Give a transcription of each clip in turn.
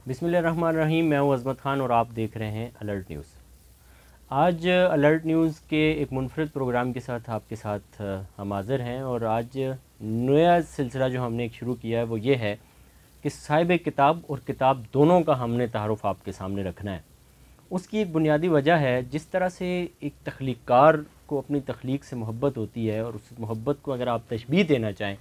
बिस्मिल्लाहिर्रहमानिर्रहीम। मैं हूं अज़मत ख़ान और आप देख रहे हैं अलर्ट न्यूज़। आज अलर्ट न्यूज़ के एक मुनफरद प्रोग्राम के साथ आपके साथ हम हाज़िर हैं और आज नया सिलसिला जो हमने एक शुरू किया है वो ये है कि साहिब किताब और किताब दोनों का हमने तारुफ़ आपके सामने रखना है। उसकी एक बुनियादी वजह है, जिस तरह से एक तख्लीक़कार को अपनी तख्लीक से मोहब्बत होती है और उस मोहब्बत को अगर आप तशबीह देना चाहें,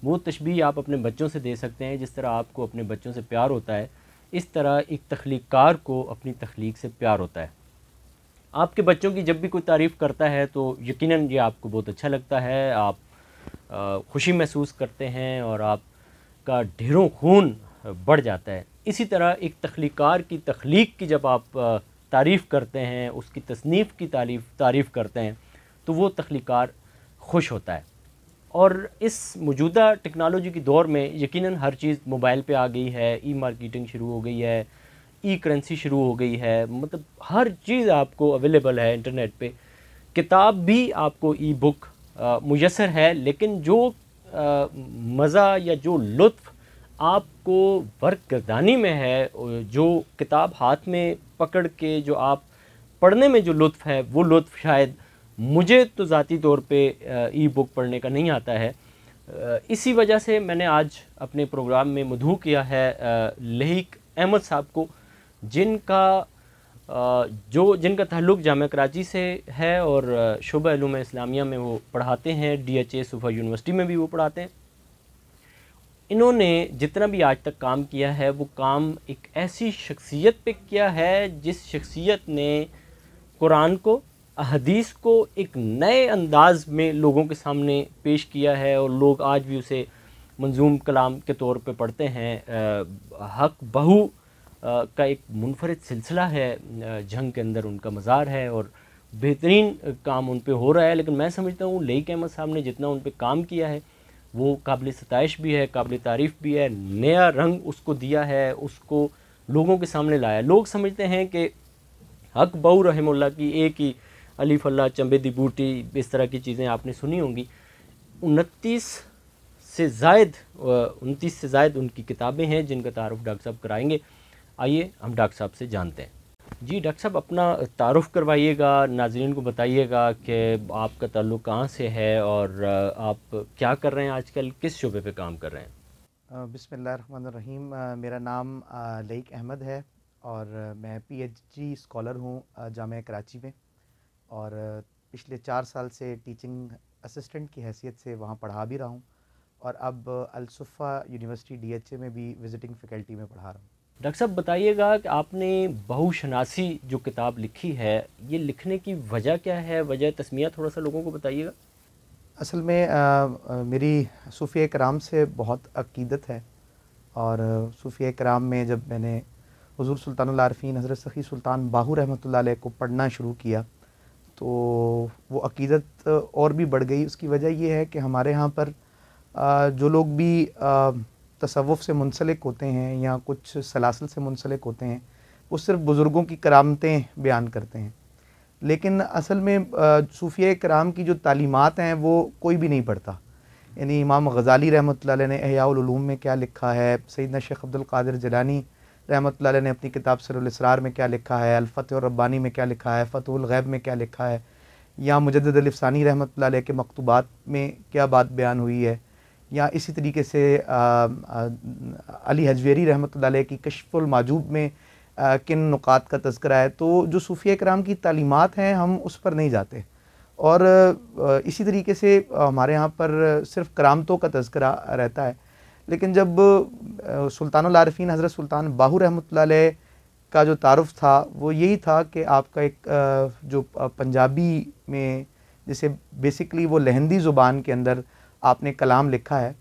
वो तशबीह आप अपने बच्चों से दे सकते हैं। जिस तरह आपको अपने बच्चों से प्यार होता है, इस तरह एक तख्लीक़कार को अपनी तख्लीक से प्यार होता है। आपके बच्चों की जब भी कोई तारीफ़ करता है तो यकीनन ये आपको बहुत अच्छा लगता है, आप खुशी महसूस करते हैं और आपका ढेरों खून बढ़ जाता है। इसी तरह एक तख्लीक़कार की तख्लीक की जब आप तारीफ़ करते हैं, उसकी तसनीफ़ की तारीफ़ करते हैं, तो वो तख्लीक़कार खुश होता है। और इस मौजूदा टेक्नोलॉजी के दौर में यकीनन हर चीज़ मोबाइल पे आ गई है, ई मार्केटिंग शुरू हो गई है, ई करेंसी शुरू हो गई है, मतलब हर चीज़ आपको अवेलेबल है इंटरनेट पे। किताब भी आपको ई बुक मुयस्सर है, लेकिन जो मज़ा या जो लुत्फ़ आपको वर्करदानी में है, जो किताब हाथ में पकड़ के जो आप पढ़ने में जो लुत्फ़ है, वो लुत्फ़ शायद मुझे तो ज़ाती तौर पे ई बुक पढ़ने का नहीं आता है। इसी वजह से मैंने आज अपने प्रोग्राम में मदऊ किया है लहीक अहमद साहब को, जिनका ताल्लुक़ जामिया कराची से है और शोबा उलूम इस्लामिया में वो पढ़ाते हैं। DHA सूफा यूनिवर्सिटी में भी वो पढ़ाते हैं। इन्होंने जितना भी आज तक काम किया है, वो काम एक ऐसी शख्सियत पे किया है जिस शख्सियत ने कुरान को, हदीस को एक नए अंदाज में लोगों के सामने पेश किया है और लोग आज भी उसे मंजूम कलाम के तौर पे पढ़ते हैं। हक बहू का एक मुनफरद सिलसिला है, जंग के अंदर उनका मज़ार है और बेहतरीन काम उन पे हो रहा है। लेकिन मैं समझता हूँ लहीक अहमद साहब ने जितना उन पे काम किया है वो काबिल सताइश भी है, काबिल तारीफ़ भी है। नया रंग उसको दिया है, उसको लोगों के सामने लाया। लोग समझते हैं कि हक बहू रहमुल्लाह की एक ही अलिफ अल्लाह चंबे दी बूटी, इस तरह की चीज़ें आपने सुनी होंगी। 29 से ज़ायद उनकी किताबें हैं जिनका तारुफ़ डॉक्टर साहब कराएंगे। आइए हम डॉक्टर साहब से जानते हैं। जी डॉक्टर साहब, अपना तारुफ़ करवाइएगा, नाज़रीन को बताइएगा कि आपका ताल्लुक़ कहाँ से है और आप क्या कर रहे हैं आजकल, किस शोबे पे काम कर रहे हैं। बिस्मिल्लाहिर्रहमानिर्रहीम। मेरा नाम लहीक अहमद है और मैं PhD स्कॉलर हूँ जामिया कराची में और पिछले 4 साल से टीचिंग असिस्टेंट की हैसियत से वहाँ पढ़ा भी रहा हूँ और अब अल-सुफ़ा यूनिवर्सिटी DHA में भी विज़िटिंग फ़ैकल्टी में पढ़ा रहा हूँ। डॉक्टर साहब बताइएगा कि आपने बहुशनासी जो किताब लिखी है, ये लिखने की वजह क्या है, वजह तस्मिया थोड़ा सा लोगों को बताइएगा। असल में मेरी सूफ़िया कराम से बहुत अक़ीदत है और सूफ़िया कराम में जब मैंने हुज़ूर सुल्तानुल आरिफ़ीन हज़रत सखी सुल्तान बाहू रहमतुल्लाह अलैह को पढ़ना शुरू किया तो वो अक़ीदत और भी बढ़ गई। उसकी वजह ये है कि हमारे यहाँ पर जो लोग भी तसव्वुफ़ से मुंसलिक होते हैं या कुछ सलासिल से मुंसलिक होते हैं, वो सिर्फ़ बुज़ुर्गों की करामतें बयान करते हैं, लेकिन असल में सूफ़िया कराम की जो तालीमात हैं वो कोई भी नहीं पढ़ता। यानी इमाम ग़ज़ाली रहमतुल्लाह अलैह ने इहया उल उलूम में क्या लिखा है, सैयदना शेख अब्दुल क़ादिर जिलानी रहमतुल्लाह अलैह ने अपनी किताब सिरुल इसरार में क्या लिखा है, अल-फ़त्ह और रब्बानी में क्या लिखा है, फ़तहुल ग़ैब में क्या लिखा है, या मुजद्दिद अल-अफ़सानी रहमतुल्लाह अलैह के मकतूबात में क्या बात बयान हुई है, या इसी तरीके से अली हजवेरी रहमतुल्लाह अलैह की कश्फ़ुल माजूब में किन नुकात का तज़किरा है। तो जो सूफ़िया कराम की तालीमात हैं हम उस पर नहीं जाते और इसी तरीके से हमारे यहाँ पर सिर्फ़ करामतों का तज़किरा रहता है। लेकिन जब सुल्तानुल आरिफ़ीन हज़रत सुल्तान बाहू रहमतुल्लाह अलैह का जो तारुफ़ था वो यही था कि आपका एक जो पंजाबी में जैसे बेसिकली वो लहंदी ज़ुबान के अंदर आपने कलाम लिखा है,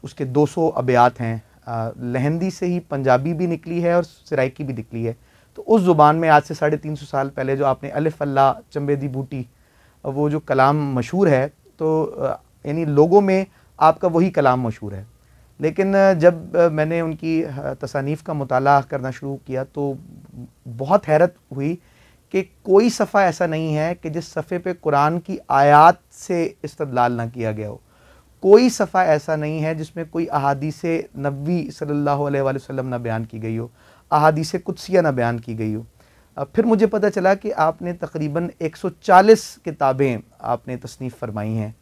उसके 200 अबयात हैं। लहंदी से ही पंजाबी भी निकली है और सराइकी भी निकली है। तो उस ज़ुबान में आज से 350 साल पहले जो आपने अलिफ अल्लाह चंबे दी बूटी वो जो कलाम मशहूर है, तो यानी लोगों में आपका वही कलाम मशहूर है। लेकिन जब मैंने उनकी तसानीफ़ का मुताला करना शुरू किया तो बहुत हैरत हुई कि कोई सफ़ा ऐसा नहीं है कि जिस सफ़े पे कुरान की आयात से इस्तदलाल ना किया गया हो। कोई सफ़ा ऐसा नहीं है जिसमें कोई अहादीसे नबी सल्लल्लाहु अलैहि वसल्लम ना बयान की गई हो, अहादीसे कुदसिया ना बयान की गई हो। फिर मुझे पता चला कि आपने तकरीबन 140 किताबें आपने तसनीफ़ फरमाई हैं,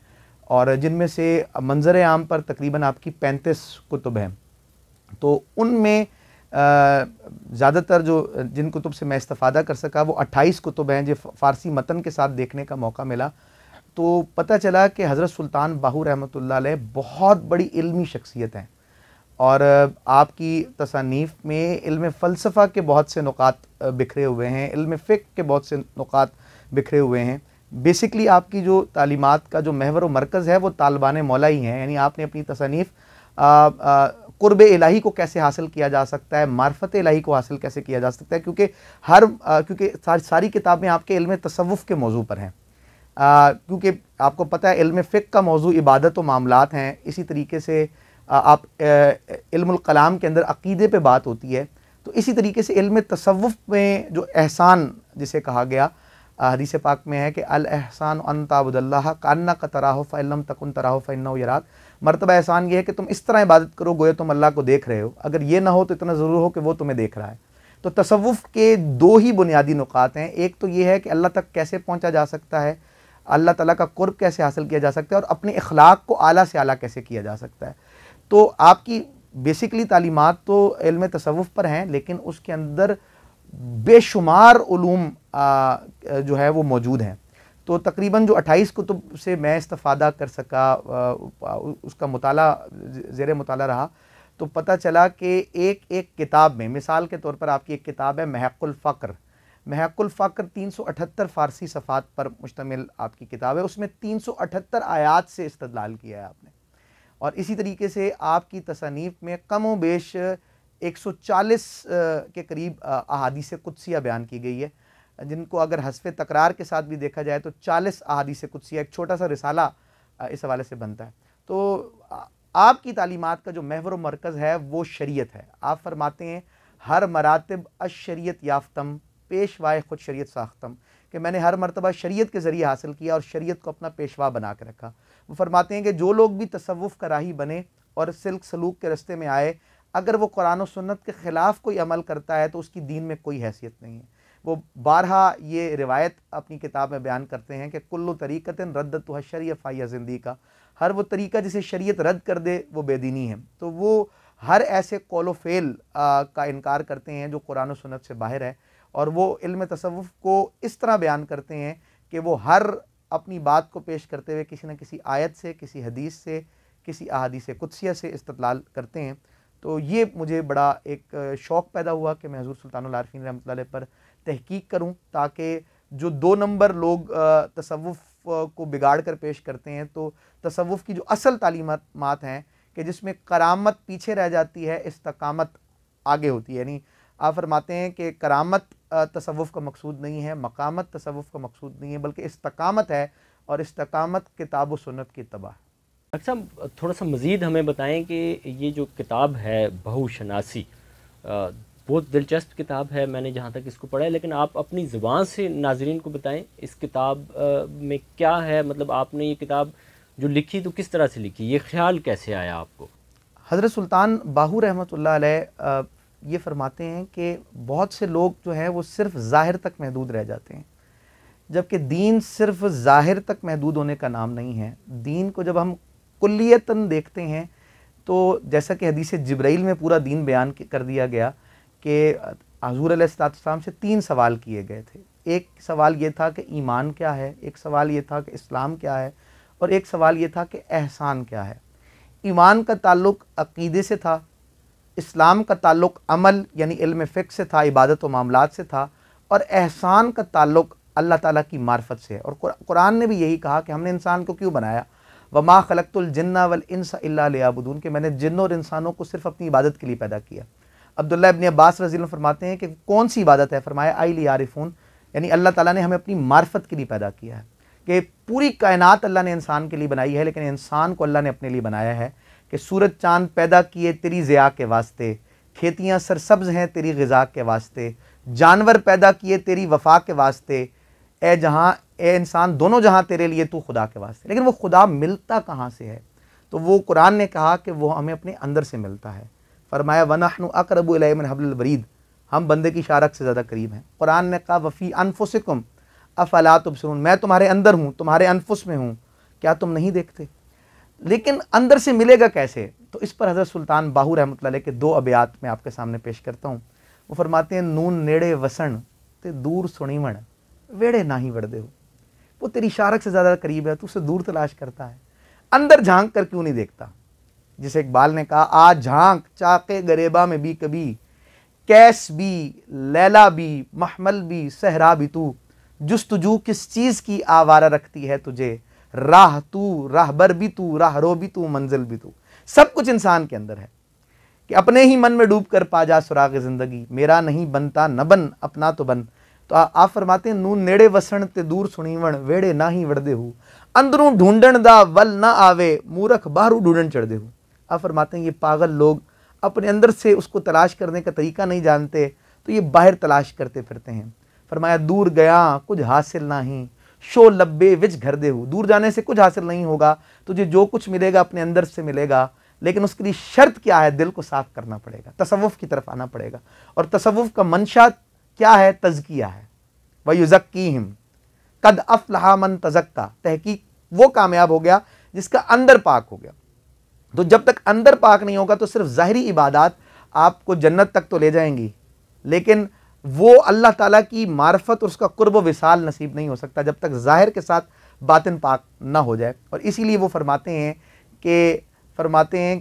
और जिनमें से मंजर आम पर तकरीबन आपकी 35 कुतुब हैं। तो उनमें ज़्यादातर जो जिन कुतुब से मैं इस्तिफ़ादा कर सका वो 28 कुतुब हैं जो फ़ारसी मतन के साथ देखने का मौका मिला। तो पता चला कि हज़रत सुल्तान बाहू रहमतुल्लाह अलैह बहुत बड़ी इल्मी शख्सियत हैं, और आपकी तसानीफ़ में इल्म फ़लसफ़ा के बहुत से नुकात बिखरे हुए हैं, इल्म फ़िक़्ह के बहुत से नुकात बिखरे हुए हैं। बेसिकली आपकी जो तालीमात का जो महवर व मरकज़ है वो तालिबान मौला ही हैं। यानी आपने अपनी तसानीफ़ क़ुर्ब इलाही को कैसे हासिल किया जा सकता है, मार्फत इलाही को हासिल कैसे किया जा सकता है, क्योंकि सारी किताबें आपके इल्म तसव्वुफ़ के मौजू पर हैं। क्योंकि आपको पता है इल्म फ़िक़्ह का मौजू इबादत व मामलात हैं, इसी तरीके से आप इल्मुल कलाम के अंदर अक़ीदे पे बात होती है। तो इसी तरीके से इल्म तसव्वुफ़ में जो एहसान जिसे कहा गया, हदीस पाक में है कि अल एहसान अन ताबुदल्लाह कान्नका तराहु फ़इन लम तकुन तराहु फ़इन्नहु यराक। मर्तबा एहसान ये है कि तुम इस तरह इबादत करो गोया तुम अल्लाह को देख रहे हो, अगर ये ना हो तो इतना ज़रूर हो कि वो तुम्हें देख रहा है। तो तसव्वुफ़ के दो ही बुनियादी नुकात हैं, एक तो ये है कि अल्लाह तक कैसे पहुँचा जा सकता है, अल्लाह ताला का कुर्ब कैसे हासिल किया जा सकता है, और अपने इखलाक को आला से आला कैसे किया जा सकता है। तो आपकी बेसिकली तालीमात तो इल्म तसव्वुफ़ पर हैं, लेकिन उसके अंदर बेशुमार उलूम जो है वो मौजूद हैं। तो तकरीबन जो 28 कुतुब से मैं इस्तिफ़ादा कर सका, उसका मुताला ज़ेरे मुताला रहा, तो पता चला कि एक एक किताब में, मिसाल के तौर पर आपकी एक किताब है महक़ुल फ़क्र। महक़ुल फ़क्र 378 फ़ारसी सफ़ात पर मुश्तमिल आपकी किताब है, उसमें 378 आयात से इस्तदलाल किया है आपने। और इसी तरीके से आपकी तसानीफ़ में कम व बेश 140 के करीब अहादीस कुदसिया बयान की गई है, जिनको अगर हस्फ़े तकरार के साथ भी देखा जाए तो 40 अहादीस कुदसिया, एक छोटा सा रिसाला इस हवाले से बनता है। तो आपकी तालीमात का जो महवर मरकज़ है वो शरीयत है। आप फरमाते हैं हर मरातिब अशरीयत याफ्तम पेशवाए ख़ुद शरीयत साख्तम, कि मैंने हर मरतबा शरीयत के ज़रिए हासिल किया और शरीयत को अपना पेशवा बना के रखा। वो फरमाते हैं कि जो लोग भी तसव्वुफ़ का राही बने और सिल्क सलूक के रास्ते में आए, अगर वो कुरान और सुन्नत के ख़िलाफ़ कोई अमल करता है तो उसकी दीन में कोई हैसियत नहीं है। वो बारहा ये रिवायत अपनी किताब में बयान करते हैं कि कुल्लु तरीक़तिन रद्दतुहा शरिय्अह फ़हिय ज़िंदीक़ा, हर वो तरीका जिसे शरीयत रद्द कर दे वो बेदीनी है। तो वो हर ऐसे कौल व फ़ेल का इनकार करते हैं जो कुरान और सुन्नत से बाहर है, और वो इल्म तसव्वुफ़ को इस तरह बयान करते हैं कि वो हर अपनी बात को पेश करते हुए किसी न किसी आयत से, किसी हदीस से, किसी अहादीस कुदसिया से इस्तदलाल करते हैं। तो ये मुझे बड़ा एक शौक़ पैदा हुआ कि मैं हुज़ूर सुल्तानुल आरिफ़ीन रहमतुल्लाह अलैह पर तहकीक करूं, ताकि जो 2 नंबर लोग तसव्वुफ़ को बिगाड़ कर पेश करते हैं, तो तसव्वुफ़ की जो असल तालीमात हैं कि जिसमें करामत पीछे रह जाती है, इस्तकामत आगे होती है। यानी आप फरमाते हैं कि करामत तसव्वुफ़ का मकसूद नहीं है, मकामत तसव्वुफ़ का मकसूद नहीं है, बल्कि इस्तकामत है, और इस्तकामत किताब व सुन्नत की इत्तबा है। अच्छा, थोड़ा सा मज़ीद हमें बताएं कि ये जो किताब है बहुशनासी, बहुत दिलचस्प किताब है, मैंने जहाँ तक इसको पढ़ा है, लेकिन आप अपनी ज़ुबान से नाज़रीन को बताएं इस किताब में क्या है, मतलब आपने ये किताब जो लिखी तो किस तरह से लिखी, ये ख्याल कैसे आया आपको? हज़रत सुल्तान बाहू रहमतुल्लाह अलैह ये फरमाते हैं कि बहुत से लोग जो हैं वो सिर्फ़ ज़ाहिर तक महदूद रह जाते हैं, जबकि दीन सिर्फ़ ज़ाहिर तक महदूद होने का नाम नहीं है। दीन को जब हम कुल्लियतन देखते हैं तो जैसा कि हदीस जिब्राइल में पूरा दीन बयान कर दिया गया कि हुज़ूर अलैहिस्सलाम से 3 सवाल किए गए थे। एक सवाल ये था कि ईमान क्या है, एक सवाल ये था कि इस्लाम क्या है, और एक सवाल ये था कि एहसान क्या है। ईमान का ताल्लुक़ अक़ीदे से था, इस्लाम का ताल्लुक़ अमल यानी इल्म फ़िक़्ह से था, इबादत व मामलात से था, और एहसान का ताल्लुक़ अल्लाह ताला की मार्फत से है। और कुरान ने भी यही कहा कि हमने इंसान को क्यों बनाया, वमा खलक़तुल जिन्ना वल इंसा इल्ला लियअबुदून, कि मैंने जिन्नों और इंसानों को सिर्फ़ अपनी इबादत के लिए पैदा किया। अब्दुल्लाह इब्न अब्बास रज़ी अल्लाह फरमाते हैं कि कौन सी इबादत है, फरमाया आई लियारिफून, यानी अल्लाह ताला ने हमें अपनी मार्फत के लिए पैदा किया है, कि पूरी कायनात अल्लाह ने इंसान के लिए बनाई है, लेकिन इंसान को अल्लाह ने अपने लिए बनाया है कि सूरज चाँद पैदा किए तेरी ज़िया के वास्ते, खेतियाँ सरसब्ज़ हैं तेरी ग़िज़ा के वास्ते, जानवर पैदा किए तेरी वफ़ा के वास्ते, ए इंसान दोनों जहाँ तेरे लिए तू खुदा के वास्ते। लेकिन वो खुदा मिलता कहाँ से है? तो वो कुरान ने कहा कि वो हमें अपने अंदर से मिलता है। फरमाया वनहनु अक़रबु इलैहि मिन हब्लिल वरीद, हम बंदे की शारक से ज़्यादा करीब हैं। कुरान ने कहा वफ़ी अनफुसिकुम अफ़ला तुबसिरून, मैं तुम्हारे अंदर हूँ, तुम्हारे अनफुस में हूँ, क्या तुम नहीं देखते। लेकिन अंदर से मिलेगा कैसे, तो इस पर हज़रत सुल्तान बाहू रहमतुल्लाह अलैह के 2 अबयात मैं आपके सामने पेश करता हूँ। वो फरमाते हैं नून नेड़े वसण ते दूर सुनीवण वेड़े ना ही वड़दे हो, वो तेरी शारक से ज़्यादा करीब है, तू उसे दूर तलाश करता है, अंदर झांक कर क्यों नहीं देखता। जिसे इकबाल ने कहा आज झांक चाके गरेबा में भी कभी, कैस भी लैला भी महमल भी सहरा भी, तू जुस्तजू किस चीज़ की आवारा रखती है तुझे, राह तू राहबर भी तू राहरो भी तू मंजिल भी तू। सब कुछ इंसान के अंदर है कि अपने ही मन में डूब कर पा जा सुराग ज़िंदगी, मेरा नहीं बनता न बन अपना तो बन। तो आप फरमाते हैं नून नेड़े वसण ते दूर सुनीवण वेड़े ना ही वड़दे हो, अंदरों ढूंढण दा वल ना आवे मूरख बाहरों ढूंढण चढ़दे हो। आप फरमाते हैं ये पागल लोग अपने अंदर से उसको तलाश करने का तरीका नहीं जानते, तो ये बाहर तलाश करते फिरते हैं। फरमाया दूर गया कुछ हासिल नहीं, शो लब्बे विच घर दे हो, दूर जाने से कुछ हासिल नहीं होगा, तुझे जो कुछ मिलेगा अपने अंदर से मिलेगा, लेकिन उसके लिए शर्त क्या है, दिल को साफ करना पड़ेगा, तसव्वुफ की तरफ आना पड़ेगा। और तसव्वुफ का मंशा क्या है, तज़किया है। वयुज़क्कीहिम कद अफ़लहा मन तज़क्का, तहकीक वो कामयाब हो गया जिसका अंदर पाक हो गया। तो जब तक अंदर पाक नहीं होगा तो सिर्फ ज़ाहिरी इबादत आपको जन्नत तक तो ले जाएंगी, लेकिन वो अल्लाह ताला की मार्फत और उसका कुर्ब व विसाल नसीब नहीं हो सकता जब तक ज़ाहिर के साथ बातिन पाक ना हो जाए। और इसीलिए वो फरमाते हैं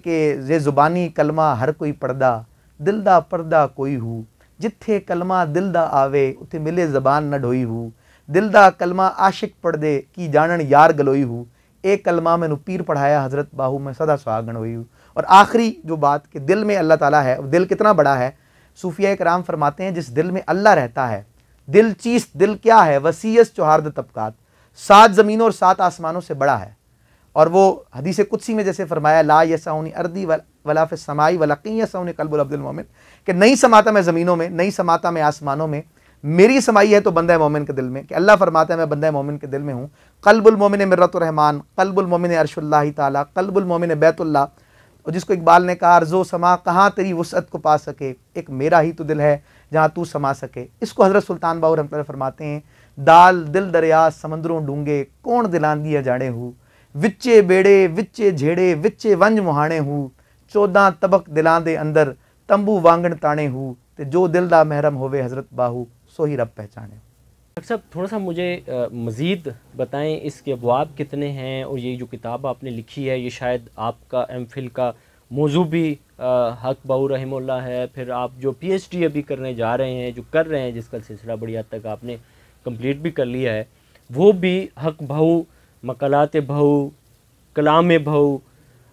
कि ये ज़ुबानी कलमा हर कोई पढ़दा, दिल दा पर्दा कोई हूँ, जिथे कलमा दिल दा आवे उथे मिले ज़बान न ढोई हूँ, दिल दा कलमा आशिक पढ़ दे की जानन यार गलोई हूँ, एक कलमा मैनू पीर पढ़ाया हज़रत बाहू में सदा सुहागन हुई हूँ। और आखिरी जो बात कि दिल में अल्लाह ताला है, दिल कितना बड़ा है, सूफिया कराम फरमाते हैं जिस दिल में अल्लाह रहता है, दिल चीज़ दिल क्या है, वसीयस चौहार्द तबकात, 7 ज़मीनों और 7 आसमानों से बड़ा है। और वो हदीस कुदसी में जैसे फरमाया ला यसौनी अर्दी वला फिस समाई वलकी यसौनी कल्बुल अब्दुल मोमिन, कि नहीं समाता मैं ज़मीनों में, नहीं समाता मैं आसमानों में, मेरी समाई है तो बंदा मोमिन के दिल में। कि अल्लाह फरमाता है मैं बंदा मोमिन के दिल में हूँ। कल्बुल मोमिन मिर्रतुर रहमान, कल्बुल मोमिन अर्शुल्लाहि ताला, कल्बुल मोमिन बैतुल्लाह। और जिसको इकबाल ने कहा अर्ज़ो समा कहाँ तेरी वुसअत को पा सके, एक मेरा ही तो दिल है जहाँ तू समा सके। इसको हज़रत सुल्तान बाहू रहमतुल्लाह फरमाते हैं दाल दिल दरिया समंदरों डूंगे कौन दिलांदिया जाने हूँ, विच्चे बेड़े विच्चे झेड़े विच्चे वंज मुहाने हूँ, 14 तबक दिलां दे अंदर तंबू वांगण ताने हूँ, ते जो दिल दा महरम होवे हज़रत बाहू सो ही रब पहचाने। डॉक्टर साहब थोड़ा सा मुझे मज़ीद बताएं इसके अबवाब कितने हैं, और ये जो किताब आपने लिखी है ये शायद आपका एमफिल का मौजू भी हक बाहू रहमुल्लाह है, फिर आप जो पीएचडी अभी करने जा रहे हैं, जो कर रहे हैं, जिसका सिलसिला बड़ी हद तक आपने कंप्लीट भी कर लिया है, वो भी हक बाहू, मकालात बाहू, कलाम बाहू,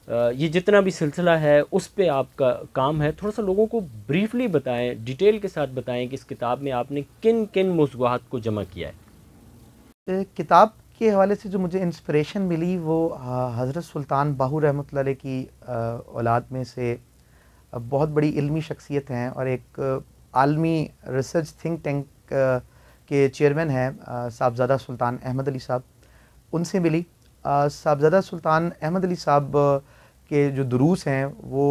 ये जितना भी सिलसिला है उस पे आपका काम है। थोड़ा सा लोगों को ब्रीफली बताएं, डिटेल के साथ बताएं कि इस किताब में आपने किन किन मौज़ूआत को जमा किया है। किताब के हवाले से जो मुझे इंस्पिरेशन मिली वो हज़रत सुल्तान बाहू रहमतुल्लाह अलैह की औलाद में से बहुत बड़ी इल्मी शख्सियत हैं और एक आलमी रिसर्च थिंक टैंक के चेयरमैन हैं साहबज़ादा सुल्तान अहमद अली साहब, उनसे मिली। साहबज़ादा सुल्तान अहमद अली साहब के जो दुरूस हैं वो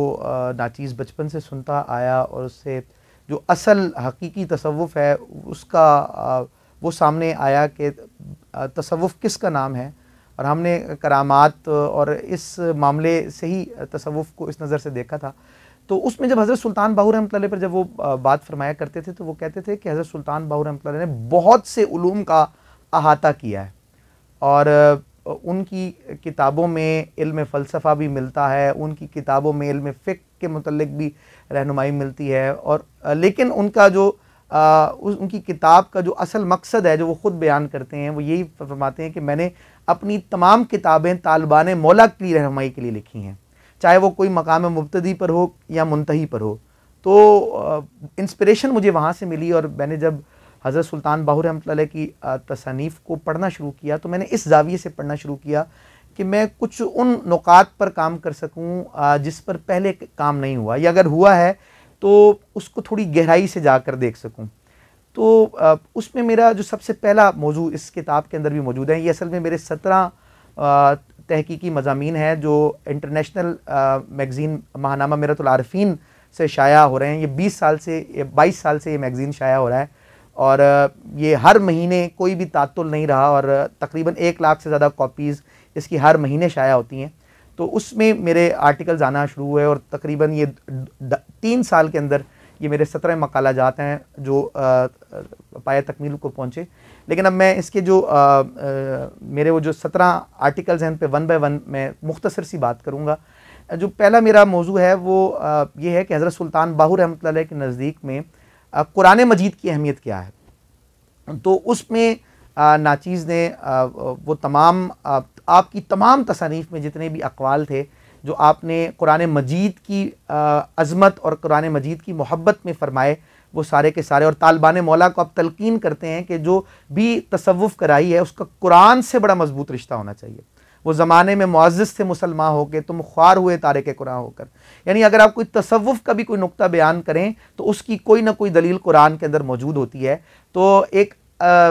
नाचीज़ बचपन से सुनता आया और उससे जो असल हकीकी तसव्वुफ़ है उसका वो सामने आया कि तसव्वुफ़ किसका नाम है, और हमने करामात और इस मामले से ही तसव्वुफ़ को इस नज़र से देखा था। तो उसमें जब हज़रत सुल्तान बाहू रहमतुल्लाह अलैह पर जब वो बात फरमाया करते थे तो वो कहते थे कि हज़रत सुल्तान बाहू रहमतुल्लाह अलैह ने बहुत से उलूम का अहाता किया है और उनकी किताबों में इल्म फ़लसफ़ा भी मिलता है, उनकी किताबों में इल्म फ़िक़्ह के मुतल्लिक़ भी रहनुमाई मिलती है। और लेकिन उनका जो उनकी किताब का जो असल मकसद है जो वो ख़ुद बयान करते हैं वो यही फरमाते हैं कि मैंने अपनी तमाम किताबें तालिबान मौला की रहनुमाई के लिए लिखी हैं, चाहे वो कोई मकाम मुब्तदी पर हो या मुंतही पर हो। तो इंस्पिरेशन मुझे वहाँ से मिली और मैंने जब हज़रत सुल्तान बाहू रहमतुल्लाह अलैह की तसानीफ़ को पढ़ना शुरू किया तो मैंने इस ज़ाविये से पढ़ना शुरू किया कि मैं कुछ उन नुकात पर काम कर सकूं जिस पर पहले काम नहीं हुआ, या अगर हुआ है तो उसको थोड़ी गहराई से जाकर देख सकूं। तो उसमें मेरा जो सबसे पहला मौजू इस किताब के अंदर भी मौजूद है, ये असल में मेरे 17 तहकीकी मज़ामीन है जो इंटरनेशनल मैगज़ीन माहनामा मिरतुल आरिफीन से शाया हो रहे हैं। ये 22 साल से ये मैगज़ीन शाया हो रहा है और ये हर महीने कोई भी तातुल नहीं रहा और तकरीबन 1 लाख से ज़्यादा कॉपीज़ इसकी हर महीने शाया होती हैं। तो उसमें मेरे आर्टिकल्स आना शुरू हुए और तकरीबन ये 3 साल के अंदर ये मेरे 17 मकाला जात हैं जो पाया तकमील को पहुँचे। लेकिन अब मैं इसके जो मेरे वो जो 17 आर्टिकल्स हैं उन पे 1 बाय 1 मैं मुख्तसर सी बात करूँगा। जो पहला मेरा मौजू है वो ये है कि हज़रत सुल्तान बाहू रहमतुल्लाह अलैह के नज़दीक में कुरान मजीद की अहमियत क्या है। तो उसमें नाचीज़ ने वो तमाम आपकी तमाम तसानीफ़ में जितने भी अक़वाल थे जो आपने कुरान मजीद की अज़मत और कुरान मजीद की मोहब्बत में फ़रमाए, वो सारे के सारे, और तालिबान मौला को आप तलकीन करते हैं कि जो भी तसव्वुफ़ कराई है उसका कुरान से बड़ा मजबूत रिश्ता होना चाहिए। वो ज़माने में मुअज़्ज़िज़ थे मुसलमान होकर, तुम ख्वार हुए तारिक कुरान होकर। यानी अगर आप कोई तसव्वुफ़ का भी कोई नुक्ता बयान करें तो उसकी कोई ना कोई दलील कुरान के अंदर मौजूद होती है। तो एक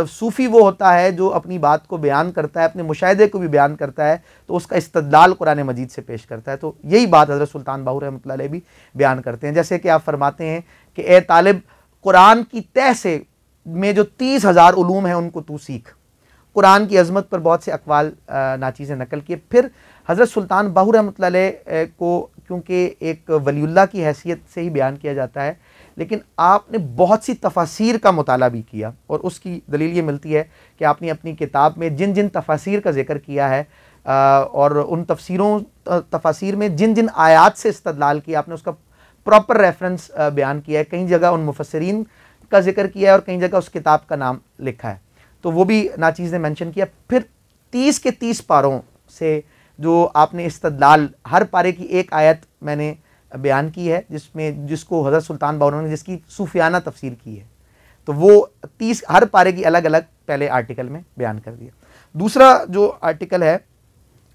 सूफ़ी वो होता है जो अपनी बात को बयान करता है, अपने मुशाहिदे को भी बयान करता है, तो उसका इस्तदलाल कुरान मजीद से पेश करता है। तो यही बात हज़रत सुल्तान बाहू रहमतुल्लाह अलैह भी बयान करते हैं। जैसे कि आप फरमाते हैं कि ए तालिब, कुरान की तह से में जो 30,000 उलूम हैं उनको तू सीख। कुरान की अज़मत पर बहुत से अक़वाल नाचीज़ें नकल किए। फिर हज़रत सुल्तान बाहू रहमतुल्लाह अलैह को क्योंकि एक वलीउल्लाह की हैसियत से ही बयान किया जाता है, लेकिन आपने बहुत सी तफासीर का मुताला भी किया और उसकी दलील ये मिलती है कि आपने अपनी किताब में जिन जिन तफासीर का जिक्र किया है और उन तफासीर में जिन जिन आयात से इस्तदलाल किया, आपने उसका प्रॉपर रेफरेंस बयान किया है। कई जगह उन मुफस्सिरीन का जिक्र किया है और कई जगह उस किताब का नाम लिखा है, तो वो भी नाचीज़ ने मेंशन किया। फिर 30 के 30 पारों से जो आपने इस्तदलाल, हर पारे की एक आयत मैंने बयान की है जिसको हज़रत सुल्तान बाहू ने जिसकी सूफियाना तफसीर की है, तो वो 30 हर पारे की अलग अलग पहले आर्टिकल में बयान कर दिया। दूसरा जो आर्टिकल है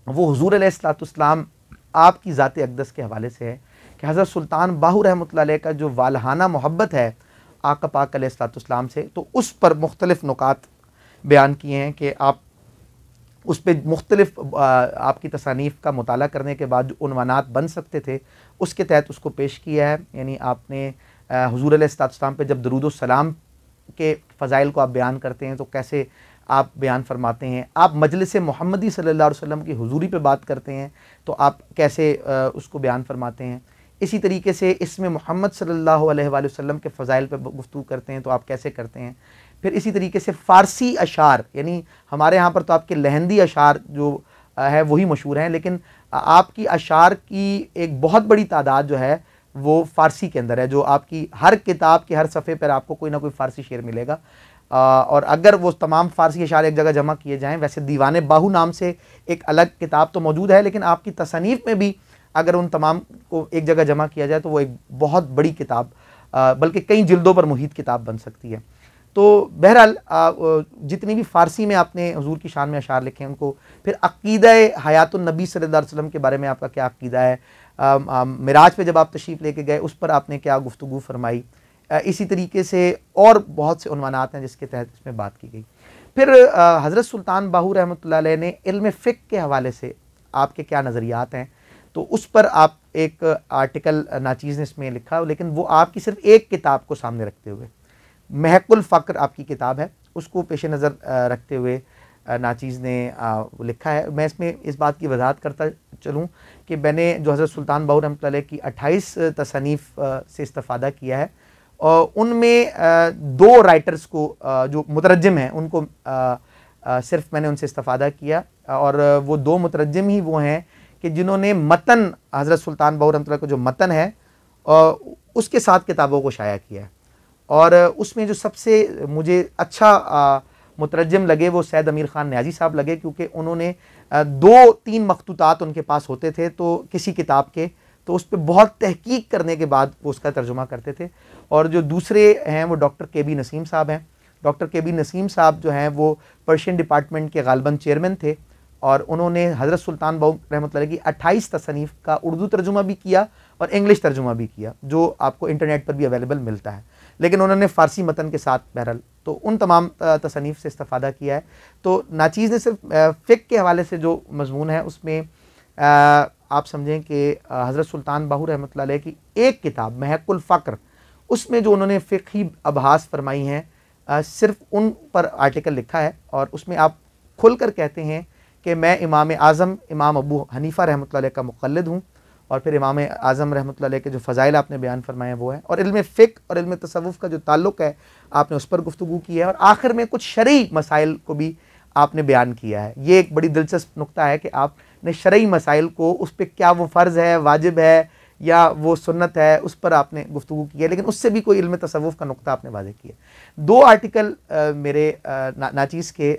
वो हुज़ूर अलैहिस्सलाम आपकी ज़ात अक़दस के हवाले से है कि हज़रत सुल्तान बाहू रहमतुल्लाह अलैह का जो वालहाना मोहब्बत है आका पाक अलैहिस्सलाम से, तो उस पर मुख्तलिफ़ नुकात बयान किए हैं कि आप उस पर मुख्तलिफ़ आपकी तसानीफ़ का मुताला करने के बाद जो उन्वानात बन सकते थे उसके तहत उसको पेश किया है। यानी आपने हुज़ूर अलैहिस्सलाम पे जब दरूद व सलाम के फ़ज़ाइल को आप बयान करते हैं तो कैसे आप बयान फरमाते हैं। आप मजलिस मोहम्मदी सल्लल्लाहु अलैहि वसल्लम की हुज़ूरी पे बात करते हैं तो आप कैसे उसको बयान फरमाते हैं। इसी तरीके से इसमें मोहम्मद सल्लल्लाहु अलैहि वसल्लम के फ़ज़ाइल पे गुफ्तगू करते हैं तो आप कैसे करते हैं। फिर इसी तरीके से फ़ारसी अशार, यानी हमारे यहाँ पर तो आपके लहंदी अशार जो है वही मशहूर हैं, लेकिन आपकी अशार की एक बहुत बड़ी तादाद जो है वो फ़ारसी के अंदर है, जो आपकी हर किताब के हर सफ़े पर आपको कोई ना कोई फ़ारसी शेर मिलेगा। और अगर वो तमाम फ़ारसी अशार एक जगह जमा किए जाएँ, वैसे दीवान बाहू नाम से एक अलग किताब तो मौजूद है, लेकिन आपकी तसनीफ़ में भी अगर उन तमाम को एक जगह जमा किया जाए तो वो एक बहुत बड़ी किताब, बल्कि कई जिल्दों पर मुहित किताब बन सकती है। तो बहरहाल जितनी भी फ़ारसी में आपने हुज़ूर की शान में अशार लिखे हैं उनको, फिर अक़ीदा हयातुन नबी सल्लल्लाहु अलैहि वसल्लम के बारे में आपका क्या अक़ीदा है, मिराज पे जब आप तशरीफ़ लेके गए उस पर आपने क्या गुफ्तगू फरमाई। इसी तरीके से और बहुत से उन्वानात हैं जिसके तहत इसमें बात की गई। फिर हज़रत सुल्तान बाहू रहमतुल्लाह अलैह ने इल्म फ़िक़्ह के हवाले से आपके क्या नज़रियात हैं, तो उस पर आप एक आर्टिकल नाचीज़ ने इसमें लिखा, लेकिन वो आपकी सिर्फ एक किताब को सामने रखते हुए, महकुल फ़क्र आपकी किताब है, उसको पेश नज़र रखते हुए नाचीज़ ने लिखा है। मैं इसमें इस बात की वजाहत करता चलूँ कि मैंने जो हज़रत सुल्तान बाहू रहमतुल्लाह अलैह की 28 तसनीफ़ से इस्तिफ़ादा किया है और उनमें 2 राइटर्स को जो मुतरज्जिम हैं उनको सिर्फ मैंने उनसे इस्तिफ़ादा किया, और वो 2 मुतरज्जिम ही वो हैं कि जिन्होंने मतन हज़रत सुल्तान बाहू रहमतुल्लाह का जो मतन है उसके साथ किताबों को शाया किया है। और उसमें जो सबसे मुझे अच्छा मुतरज्जिम लगे वो सैयद अमीर ख़ान न्याज़ी साहब लगे, क्योंकि उन्होंने 2-3 मखतूतात उनके पास होते थे तो किसी किताब के, तो उस पर बहुत तहकीक करने के बाद वो उसका तर्जुमा करते थे। और जो दूसरे हैं वो डॉक्टर के.बी. नसीम साहब हैं। Doctor KB. नसीम साहब जो हैं वो पर्शियन डिपार्टमेंट के गालिबन चेयरमैन थे और उन्होंने हज़रत सुल्तान बाहू रहमतुल्लाह अलैह की 28 तसनीफ़ का उर्दू तर्जुमा भी किया और इंग्लिश तर्जुमा भी किया, जो आपको इंटरनेट पर भी अवेलेबल मिलता है, लेकिन उन्होंने फ़ारसी मतन के साथ बहरहाल तो उन तमाम तसनीफ़ से इस्तिफ़ादा किया है। तो नाचीज़ ने सिर्फ फ़िक़्ह के हवाले से जो मज़मून है उसमें आप समझें कि हज़रत सुल्तान बाहू रहमतुल्लाह अलैह की एक किताब महकुल फ़क्र, उसमें जो उन्होंने फ़िक़ही अबहास फरमाई हैं सिर्फ उन पर आर्टिकल लिखा है, और उसमें आप खुल कर कहते हैं कि मैं इमाम आज़म इमाम अबू हनीफ़ा रहमतुल्लाह अलैह का मुक़ल्लिद हूँ, और फिर इमाम आज़म रहमतुल्लाह अलैह के जो फ़ज़ाइल आपने बयान फरमाए हैं वो है, और इल्म फ़िक़्ह और इल्म तसव्वुफ़ का जो ताल्लुक़ है आपने उस पर गुफ्तगू की है, और आखिर में कुछ शरई मसाइल को भी आपने बयान किया है। ये एक बड़ी दिलचस्प नुक्ता है कि आपने शरई मसाइल को, उस पर क्या वो फ़र्ज़ है, वाजिब है या वो सुन्नत है, उस पर आपने गुफ्तगू की है, लेकिन उससे भी कोई इल्म तसव्वुफ़ का नुक्ता आपने वाज़ेह किया। 2 आर्टिकल मेरे नाचीज़ के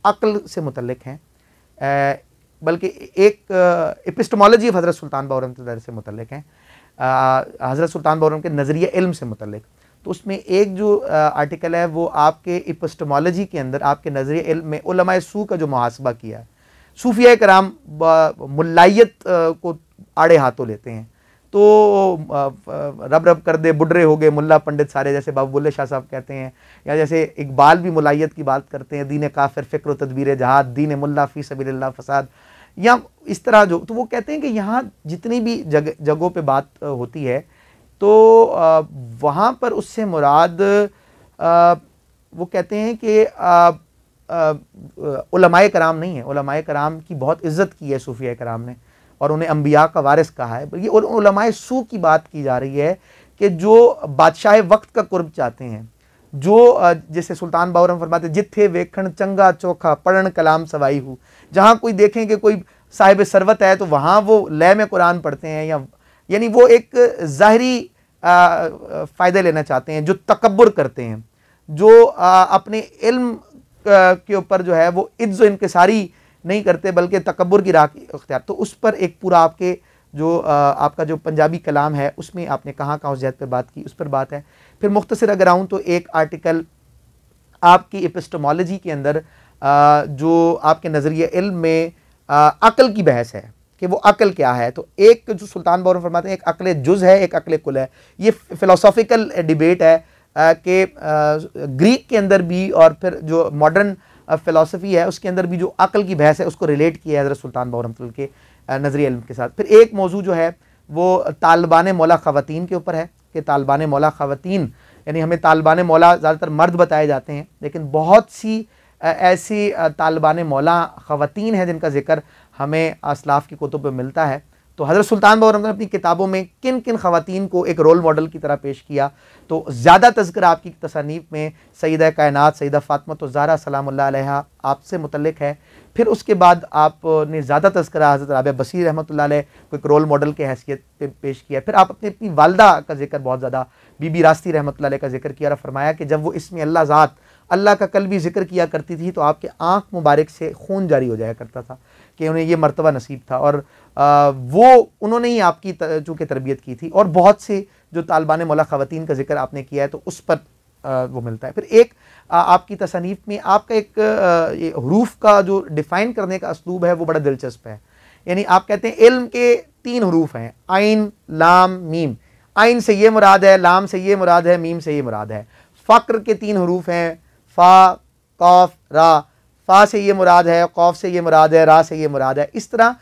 अक्ल से मुतल्लिक़ हैं, बल्कि एक एपिस्टेमोलॉजी ऑफ हज़रत सुल्तान बाहू रहमतुल्लाह अलैह से मुतल्लिक़ हैं, हज़रत सुल्तान बाहू के नज़रिया इल्म से मुतल्लिक़। तो उसमें एक जो आर्टिकल है वो आपके एपिस्टेमोलॉजी के अंदर आपके नज़रिया इल्म में उलमाए सू का जो मुहासबा किया है। सूफिया कराम मुल्लायत को आड़े हाथों लेते हैं, तो रब रब कर दे बुढ़े हो गए मुल्ला पंडित सारे, जैसे बाबू बुल्ले शाह साहब कहते हैं, या जैसे इकबाल भी मुलायत की बात करते हैं, दीन काफिर फ़िक्र तदबीर जहाद, दीन मुल्ला फ़ी सबीलिल्लाह फसाद, या इस तरह जो, तो वो कहते हैं कि यहाँ जितनी भी जगहों पे बात होती है तो वहाँ पर उससे मुराद वो कहते हैं कि उलमाए कराम नहीं है। उलमाए कराम की बहुत इज़्ज़त की है सूफिया कराम ने, और उन्हें अंबिया का वारिस कहा है। ये उलमाए सू की बात की जा रही है कि जो बादशाह वक्त का कुर्ब चाहते हैं, जो जैसे सुल्तान बाहू रहमतुल्लाह फरमाते जिथे वेखण चंगा चोखा पढ़न कलाम सवाई हूँ, जहाँ कोई देखें कि कोई साहिब सरवत है तो वहाँ वो लय में कुरान पढ़ते हैं, या यानी वो एक ज़ाहरी फ़ायदे लेना चाहते हैं, जो तकब्बुर करते हैं, जो अपने इल्म के ऊपर जो है वो इज्ज़ इनकिसारी नहीं करते बल्कि तकब्बुर की राह इख्तियार। तो उस पर एक पूरा आपके जो आपका जो पंजाबी कलाम है उसमें आपने कहाँ उस जहत पर बात की, उस पर बात है। फिर मुख्तसर अगर आऊँ तो एक आर्टिकल आपकी एपिस्टेमोलॉजी के अंदर जो आपके नज़रिए इल्म में अक्ल की बहस है कि वो अक्ल क्या है। तो एक जो सुल्तान बाहू फरमाते हैं एक अक्ल जुज़ है, एक अक्ल कुल है। ये फ़िलोसॉफ़िकल डिबेट है कि ग्रीक के अंदर भी और फिर जो मॉडर्न फ़िलासफ़ी है उसके अंदर भी जो अक्ल की बहस है उसको रिलेट किया है हज़रत सुल्तान बाहू रहमतुल्लाह के नज़रिए इल्म के साथ। फिर एक मौजू जो है वो तालिबान मौला ख़वातीन के ऊपर है कि तालिबान मौला ख़वातीन, यानी हमें तालिबान मौला ज़्यादातर मर्द बताए जाते हैं, लेकिन बहुत सी ऐसी तालिबान मौला ख़वातीन हैं जिनका ज़िक्र हमें असलाफ़ की कुतुब में मिलता है। तो हज़रत सुल्तान बाहू रहमतुल्लाह ने अपनी किताबों में किन किन ख़वातीन को एक रोल मॉडल की तरह पेश किया, तो ज़्यादा तज़किरा आपकी तसनीफ़ में सईदा कायनात सईदा फ़ातिमा ज़हरा सलामुल्लाह अलैहा आपसे मुतल्लिक़ है। फिर उसके बाद आपने ज़्यादा तज़किरा हज़रत राबिया बसीर रहमतुल्लाह अलैह को एक रोल मॉडल के हैसियत पे पेश किया। फिर आप अपनी वालदा का जिक्र बहुत ज़्यादा बीबी रास्ती रहमतुल्लाह अलैह का जिक्र किया और फरमाया कि जब वो इसमें अल्लाह ज़ात अल्लाह का कल भी जिक्र किया करती थी तो आपके आँख मुबारक से खून जारी हो जाया करता था कि उन्हें ये मर्तबा नसीब था, और वो उन्होंने ही आपकी चूँकि तरबियत की थी। और बहुत से जो तालिबान मौला ख़वातीन का जिक्र आपने किया है तो उस पर वो मिलता है। फिर एक आपकी तसनीफ़ में आपका एक हरूफ का जो डिफ़ाइन करने का असलूब है वो बड़ा दिलचस्प है। यानी आप कहते हैं इल्म के 3 हरूफ हैं, आइन लाम मीम। आइन से ये मुराद है, लाम से ये मुराद है, मीम से ये मुराद है। फ़क्र के 3 हरूफ हैं, फ़ा क़ाफ़ रा। फ़ा से ये मुराद है, क़ाफ़ से ये मुराद है, रा से ये मुराद है। इस तरह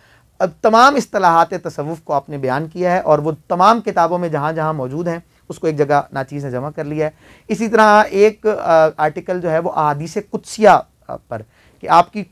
तमाम इस्तिलाहात तसव्वुफ़ को आपने बयान किया है और वो तमाम किताबों में जहाँ जहाँ मौजूद हैं उसको एक जगह नाचीज़ ने जमा कर लिया है। इसी तरह एक आर्टिकल जो है वो अहादीस कुदसिया पर कि आपकी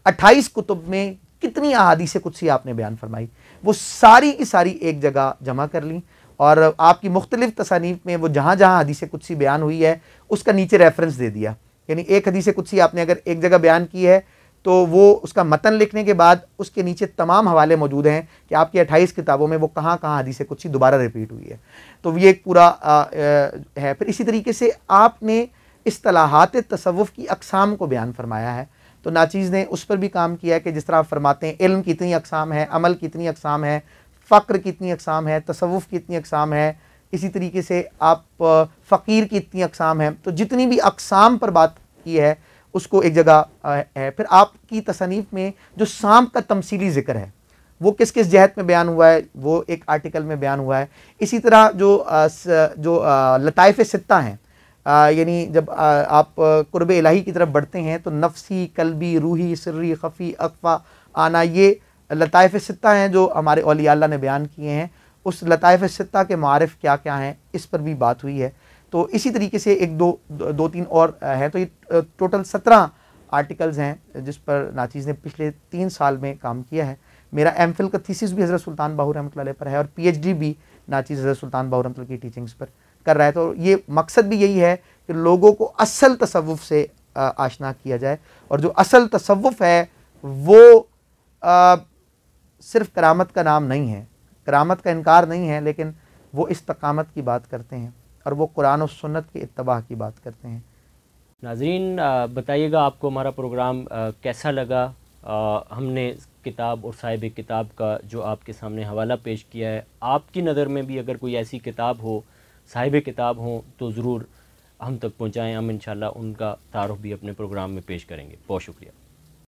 28 कुतुब में कितनी अहादीस कुदसिया आपने बयान फरमाई, वो सारी की सारी एक जगह जमा कर ली और आपकी मुख्तलिफ तसानीफ़ में वो जहाँ जहाँ हदीस कुदसी बयान हुई है उसका नीचे रेफरेंस दे दिया। यानी एक हदीस कुदसी आपने अगर एक जगह बयान की है तो वो उसका मतन लिखने के बाद उसके नीचे तमाम हवाले मौजूद हैं कि आपकी 28 किताबों में वो कहाँ कहाँ हदीस कुदसी दोबारा रिपीट हुई है। तो ये एक पूरा है। फिर इसी तरीके से आपने इस्तिलाहात तसव्वुफ़ की अक़साम को बयान फरमाया है, तो नाचीज़ ने उस पर भी काम किया है कि जिस तरह आप फरमाते हैं इल्म की इतनी अक़साम है, अमल की इतनी अक़साम है, फ़क्र की इतनी अक़साम है, तसव्वुफ़ की इतनी अक़साम है, इसी तरीके से आप फ़कीर की इतनी अक़साम है। तो जितनी भी अक़साम पर बात की है उसको एक जगह है। फिर आपकी तसनीफ़ में जो शाम का तमसीली ज़िक्र है वो किस किस जहत में बयान हुआ है वो एक आर्टिकल में बयान हुआ है। इसी तरह जो लताइफ़ सित्ता हैं यानी जब आप कुर्ब इलाही की तरफ बढ़ते हैं तो नफसी, कल्बी, रूही, सिर्री, खफ़ी, अख्फा, आना, ये लताइफ़ सित्ता हैं जो हमारे औलिया अल्लाह ने बयान किए हैं। उस लताइफ़ सित्ता के मारिफ़ क्या क्या हैं, इस पर भी बात हुई है। तो इसी तरीके से एक दो तीन और हैं। तो ये टोटल 17 आर्टिकल्स हैं जिस पर नाचीज़ ने पिछले 3 साल में काम किया है। मेरा एमफिल का थीसिस भी हज़रत सुल्तान बाहू रहमतुल्लाह अलैह पर है, और पीएचडी भी नाचीज़ हज़रत सुल्तान बाहू रहमतुल्लाह की टीचिंग्स पर कर रहा है। तो ये मकसद भी यही है कि लोगों को असल तसव्वुफ़ से आशना किया जाए, और जो असल तसव्वुफ़ है वो सिर्फ करामत का नाम नहीं है, करामत का इनकार नहीं है, लेकिन वो इस्तकामत की बात करते हैं और वो कुरान और सुन्नत के इत्तबा की बात करते हैं। नाज़रीन, बताइएगा आपको हमारा प्रोग्राम कैसा लगा। हमने किताब और साहिब किताब का जो आपके सामने हवाला पेश किया है, आपकी नज़र में भी अगर कोई ऐसी किताब हो, साहिब किताब हो, तो ज़रूर हम तक पहुँचाएँ। हम इंशाल्लाह उनका तारुफ भी अपने प्रोग्राम में पेश करेंगे। बहुत शुक्रिया।